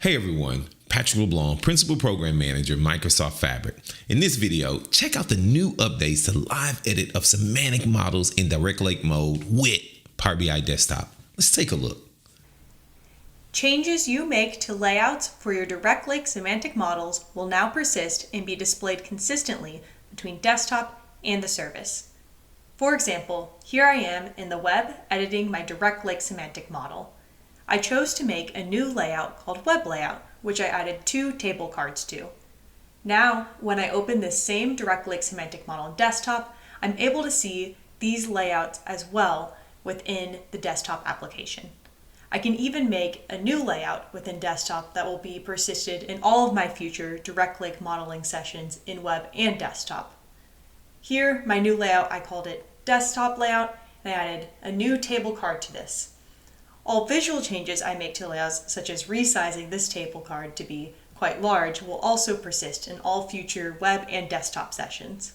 Hey everyone, Patrick LeBlanc, Principal Program Manager, Microsoft Fabric. In this video, check out the new updates to live edit of semantic models in direct link mode with Power BI Desktop. Let's take a look. Changes you make to layouts for your direct link semantic models will now persist and be displayed consistently between desktop and the service. For example, here I am in the web editing my direct link semantic model. I chose to make a new layout called Web Layout, which I added 2 table cards to. Now, when I open this same direct link semantic model in desktop, I'm able to see these layouts as well within the desktop application. I can even make a new layout within desktop that will be persisted in all of my future direct link modeling sessions in web and desktop. Here, my new layout, I called it Desktop Layout, and I added a new table card to this. All visual changes I make to layouts, such as resizing this table card to be quite large, will also persist in all future web and desktop sessions.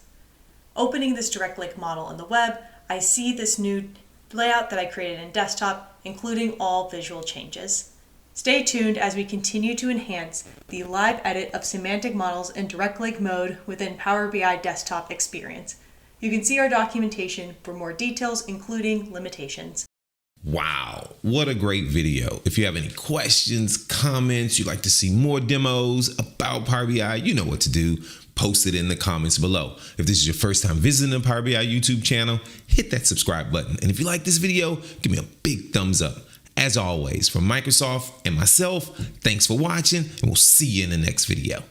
Opening this direct link model in the web, I see this new layout that I created in desktop, including all visual changes. Stay tuned as we continue to enhance the live edit of semantic models in direct link mode within Power BI desktop experience. You can see our documentation for more details, including limitations. Wow, what a great video. If you have any questions, comments, you'd like to see more demos about Power BI, you know what to do. Post it in the comments below. If this is your first time visiting the Power BI YouTube channel, hit that subscribe button. And if you like this video, give me a big thumbs up. As always, from Microsoft and myself, thanks for watching, and we'll see you in the next video.